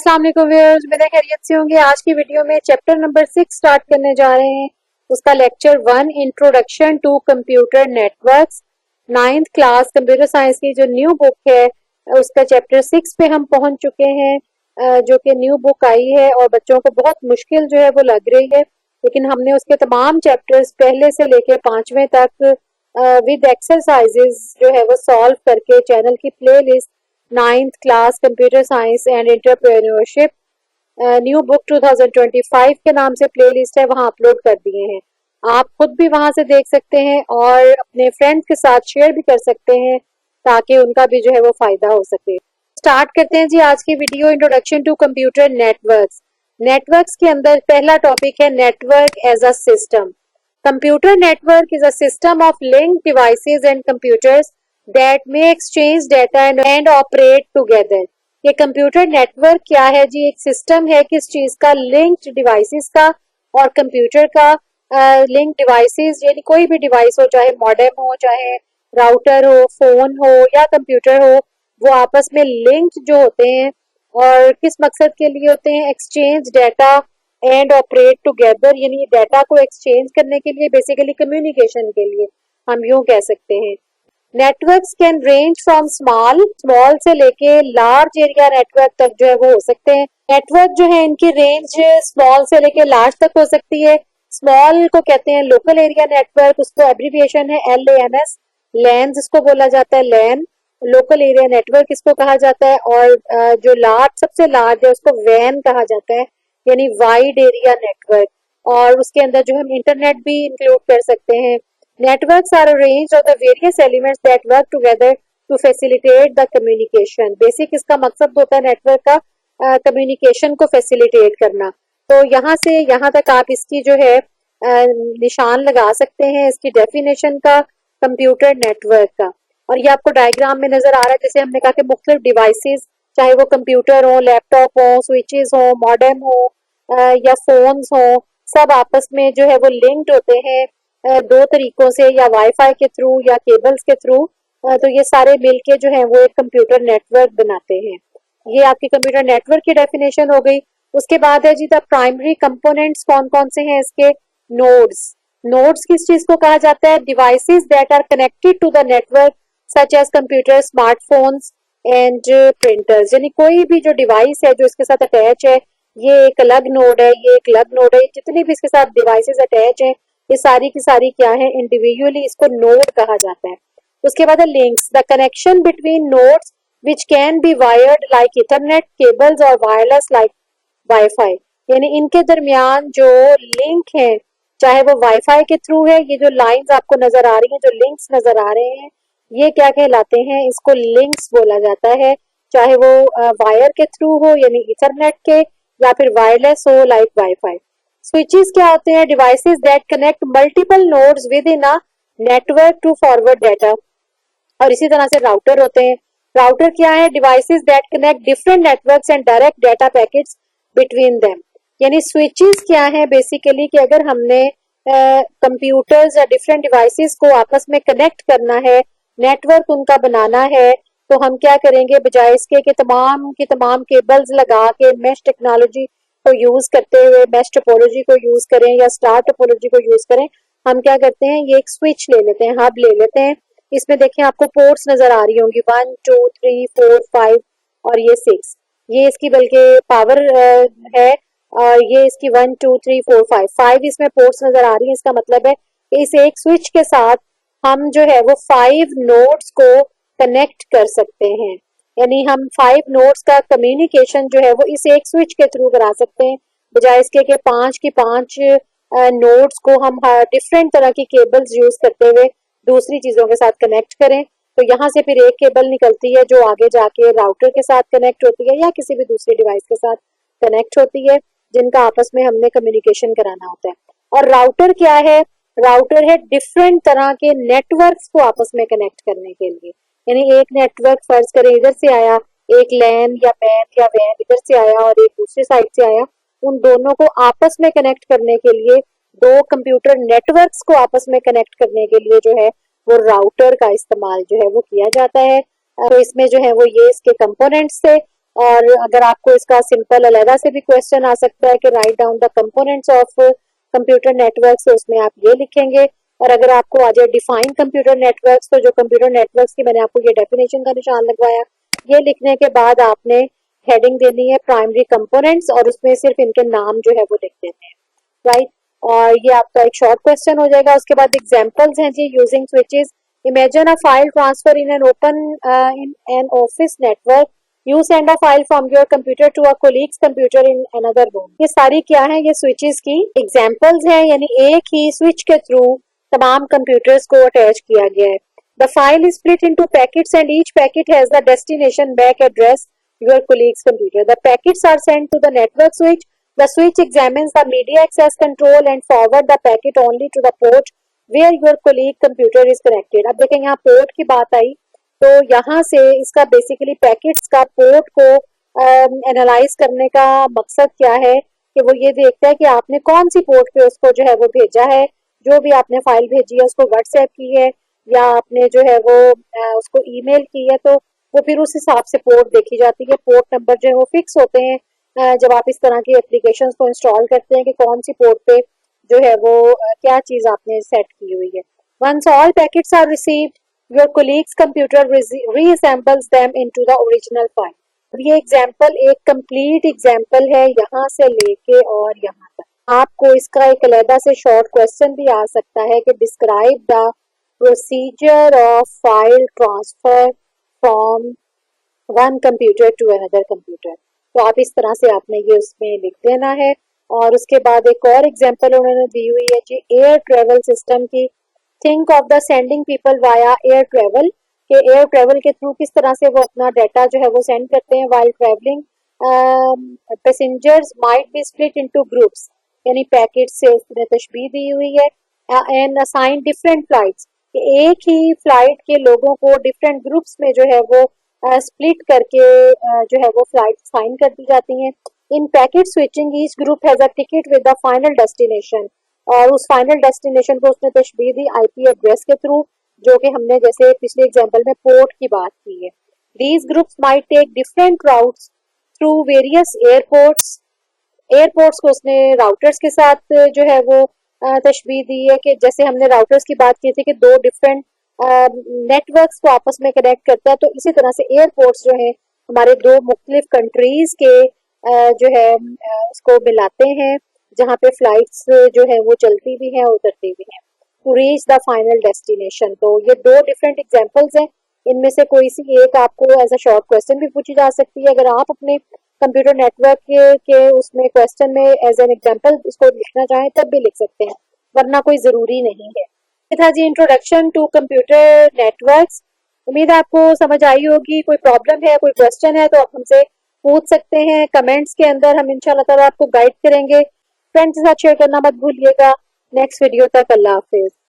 अस्सलाम वालेकुम व्यूअर्स, उम्मीद है खैरियत से होंगे। आज की वीडियो में चैप्टर नंबर 6 स्टार्ट करने जा रहे हैं। उसका lecture 1 introduction to computer networks, 9th class computer science की जो न्यू बुक है उसका चैप्टर 6 पे हम पहुंच चुके हैं, जो कि न्यू बुक आई है और बच्चों को बहुत मुश्किल जो है वो लग रही है, लेकिन हमने उसके तमाम चैप्टर्स पहले से लेके 5वें तक विद एक्सरसाइजेस जो है वो सॉल्व करके चैनल की play list 9th class computer science and entrepreneurship new book 2025 के नाम से प्लेलिस्ट है, वहां अपलोड कर दिए हैं। आप खुद भी वहां से देख सकते हैं और अपने फ्रेंड्स के साथ शेयर भी कर सकते हैं ताकि उनका भी जो है वो फायदा हो सके। स्टार्ट करते हैं जी आज की video. Introduction to computer networks. Networks के अंदर पहला टॉपिक है network as a system. Computer network is a system of linked devices and computers that may exchange data and operate together। ये कंप्यूटर नेटवर्क क्या है जी? एक सिस्टम है किस चीज का? लिंक्ड डिवाइसेस का और कंप्यूटर का। लिंक डिवाइसेस यानी कोई भी डिवाइस हो, चाहे मॉडेम हो, चाहे राउटर हो, फोन हो या कंप्यूटर हो, वो आपस में लिंक्ड जो होते हैं और किस मकसद के लिए होते हैं? Exchange data and operate together, यानी डाटा को एक्सचेंज करने के लिए, बेसिकली कम्युनिकेशन के लिए हम यूं कह सकते हैं। Networks can range from small से लेके लार्ज एरिया नेटवर्क तक जो है वो हो सकते हैं। नेटवर्क जो है इनकी रेंज स्मॉल से लेके लार्ज तक हो सकती है। स्मॉल को कहते हैं लोकल एरिया नेटवर्क, उसको एब्रीविएशन है LANS, लैन जिसको बोला जाता है, लैन लोकल एरिया नेटवर्क इसको कहा जाता है। और जो लार्ज सबसे लार्ज है उसको वैन कहा जाता है, यानी वाइड एरिया नेटवर्क। और उसके अंदर जो हम इंटरनेट भी इंक्लूड कर सकते हैं। Networks are arranged of the various elements that work together to facilitate the communication। Basic इसका मकसद होता है नेटवर्क का कम्युनिकेशन को फैसिलिटेट करना। तो यहाँ से यहाँ तक आप इसकी जो है निशान लगा सकते हैं इसकी डेफिनेशन का, कंप्यूटर नेटवर्क का। और ये आपको डायग्राम में नजर आ रहा है, जैसे हमने कहा कि मुख्तलिफ डिवाइसेस, चाहे वो कंप्यूटर हो, लैपटॉप हो, स्विचेस हो, मॉडेम हो या फोन्स हो, सब आपस में जो है वो लिंक्ड होते हैं दो तरीकों से, या वाईफाई के थ्रू या केबल्स के थ्रू। तो ये सारे मिलके जो है वो एक कंप्यूटर नेटवर्क बनाते हैं। ये आपकी कंप्यूटर नेटवर्क की डेफिनेशन हो गई। उसके बाद है जी द प्राइमरी कंपोनेंट्स कौन कौन से हैं इसके? नोड्स। नोड्स किस चीज को कहा जाता है? Devices that are connected to the network such as computer, smartphones and printers. यानी कोई भी जो डिवाइस है जो इसके साथ अटैच है, ये एक अलग नोड है, ये एक अलग नोड है। जितने भी इसके साथ डिवाइसेस अटैच है ये सारी की सारी क्या है? इंडिविजुअली इसको नोड कहा जाता है। उसके बाद है links, the connection between nodes which can be wired like Ethernet cables और वायरलेस लाइक वाईफाई। यानी इनके दरमियान जो लिंक है, चाहे वो वाईफाई के थ्रू है, ये जो लाइंस आपको नजर आ रही हैं, जो लिंक्स नजर आ रहे हैं, ये क्या कहलाते हैं? इसको लिंक्स बोला जाता है। चाहे वो वायर के थ्रू हो यानी इथरनेट के, या फिर वायरलेस हो लाइक वाईफाई। स्विचेस क्या होते हैं? Devices that connect multiple nodes within a network to forward data. और इसी तरह से राउटर होते हैं। राउटर क्या है? Devices that connect different networks and direct data packets between them. यानी स्विचेस क्या है? बेसिकली कि अगर हमने कंप्यूटर्स या डिफरेंट डिवाइसेस को आपस में कनेक्ट करना है, नेटवर्क उनका बनाना है, तो हम क्या करेंगे? बजाय इसके कि तमाम की तमाम केबल्स लगा के मैश टेक्नोलॉजी को यूज करते हुए मैश टोपोलॉजी को यूज करें या स्टार टोपोलॉजी को यूज करें, हम क्या करते हैं? ये एक स्विच ले लेते हैं, हब ले लेते हैं। इसमें देखें आपको पोर्ट्स नजर आ रही होंगी 1 2 3 4 5 और ये 6। ये इसकी बल्कि पावर है और ये इसकी 1 2 3 4 5 इसमें पोर्ट्स नजर आ रही है। इसका मतलब है कि इस एक स्विच के साथ हम जो है वो 5 नोड्स को कनेक्ट कर सकते हैं। यानी हम 5 नोड्स का कम्युनिकेशन जो है वो इस एक स्विच के थ्रू करा सकते हैं, बजाय इसके कि 5 की 5 नोड्स को हम डिफरेंट तरह की केबल्स यूज करते हुए दूसरी चीजों के साथ कनेक्ट करें। तो यहाँ से फिर एक केबल निकलती है जो आगे जाके राउटर के साथ कनेक्ट होती है या किसी भी दूसरी डिवाइस के साथ कनेक्ट होती है, जिनका आपस में हमने कम्युनिकेशन कराना होता है। और राउटर क्या है? राउटर है डिफरेंट तरह के नेटवर्क्स को आपस में कनेक्ट करने के लिए। यानी एक नेटवर्क फर्ज करें इधर से आया, एक लैन या मैन या वैन इधर से आया और एक दूसरी साइड से आया, उन दोनों को आपस में कनेक्ट करने के लिए, दो कंप्यूटर नेटवर्क्स को आपस में कनेक्ट करने के लिए जो है वो राउटर का इस्तेमाल जो है वो किया जाता है। तो इसमें जो है वो ये इसके कंपोनेंट्स थे। और अगर आपको इसका सिंपल अलहदा से भी क्वेश्चन आ सकता है कि write down the components of computer network, तो उसमें आप ये लिखेंगे। और अगर आपको आ जाए डिफाइन कंप्यूटर नेटवर्क्स, तो जो कंप्यूटर नेटवर्क्स की मैंने आपको ये डेफिनेशन का निशान लगवाया, ये लिखने के बाद आपने हेडिंग देनी है प्राइमरी कंपोनेंट्स और उसमें सिर्फ इनके नाम जो है वो लिख देने हैं, राइट। और ये आपका एक शॉर्ट क्वेश्चन हो जाएगा। उसके बाद एग्जांपल्स हैं जी, using switches, imagine a file transfer in an open in an office network, you send a file from your computer to a colleague's computer in another room. ये सारी क्या है, ये स्विचेस की एग्जांपल्स हैं, यानी एक ही स्विच के थ्रू तमाम कंप्यूटर्स को अटैच किया गया है। The file is split into packets and each packet has the destination MAC address your colleague's computer. The packets are sent to the network switch. The switch examines the media access control and forward the packet only to the port where your colleague computer is connected. अब देखें यहाँ port की बात आई, तो यहाँ से इसका basically packets का पोर्ट को एनालाइज करने का मकसद क्या है कि वो ये देखता है कि आपने कौन सी पोर्ट पे उसको जो है वो भेजा है, जो भी आपने फाइल भेजी है उसको व्हाट्सएप की है या आपने जो है वो उसको ईमेल की है, तो वो फिर उस हिसाब से पोर्ट देखी जाती है। पोर्ट नंबर जो है वो फिक्स होते हैं जब आप इस तरह की एप्लीकेशन को इंस्टॉल करते हैं कि कौन सी पोर्ट पे जो है वो क्या चीज आपने सेट की हुई है। Once all packets are received your colleague's computer reassembles them into the original file. अब ये एग्जांपल एक कंप्लीट एग्जांपल है यहाँ से लेके और यहाँ तक। आपको इसका एक अलहदा से शॉर्ट क्वेश्चन भी आ सकता है कि describe the procedure of file transfer from one computer to another computer. तो आप इस तरह से आपने ये उसमें लिख देना है। और उसके बाद एक और एग्जांपल उन्होंने दी हुई है जी, एयर ट्रेवल सिस्टम की। Think of the sending people via air travel, के एयर ट्रेवल के थ्रू किस तरह से वो अपना डाटा जो है वो सेंड करते हैं। While travelling passengers might be split into groups, यानी पैकेट से उसने तशबीह दी हुई है। एंड असाइन डिफरेंट फ्लाइट्स, एक ही फ्लाइट के लोगों को डिफरेंट ग्रुप्स में जो है वो स्प्लिट करके जो है वो फ्लाइट साइन कर दी जाती हैं। In packet switching each group has a ticket with the final destination, और उस फाइनल डेस्टिनेशन को उसने तशबीह दी आईपी एड्रेस के थ्रू, जो कि हमने जैसे पिछले एग्जांपल में पोर्ट की बात की है। These groups might take different routes through various airports, airports को उसने राउटर्स के साथ जो है वो तशबीह दी है कि जैसे हमने राउटर्स की बात की थी कि दो डिफरेंट नेटवर्क्स को आपस में कनेक्ट करता है, तो इसी तरह से एयरपोर्ट्स जो है हमारे दो मुख्तलिफ कंट्रीज के जो है उसको मिलाते हैं, जहाँ पे फ्लाइट्स जो है वो चलती भी हैं उतरती भी हैं to reach the final destination. तो ये दो डिफरेंट एग्जांपल्स हैं, इनमें से कोई सी एक आपको एज अ शॉर्ट क्वेश्चन भी पूछी जा सकती है। अगर आप अपने कंप्यूटर नेटवर्क के उसमें क्वेश्चन में एज एन एग्जांपल इसको लिखना चाहें तब भी लिख सकते हैं, वरना कोई जरूरी नहीं है। ये था जी इंट्रोडक्शन टू कंप्यूटर नेटवर्क्स। उम्मीद है आपको समझ आई होगी। कोई प्रॉब्लम है, कोई क्वेश्चन है तो आप हमसे पूछ सकते हैं कमेंट्स के अंदर, हम इंशाल्लाह ताला आपको गाइड करेंगे। फ्रेंड्स के साथ शेयर करना मत भूलिएगा। नेक्स्ट वीडियो तक अल्लाह हाफिज।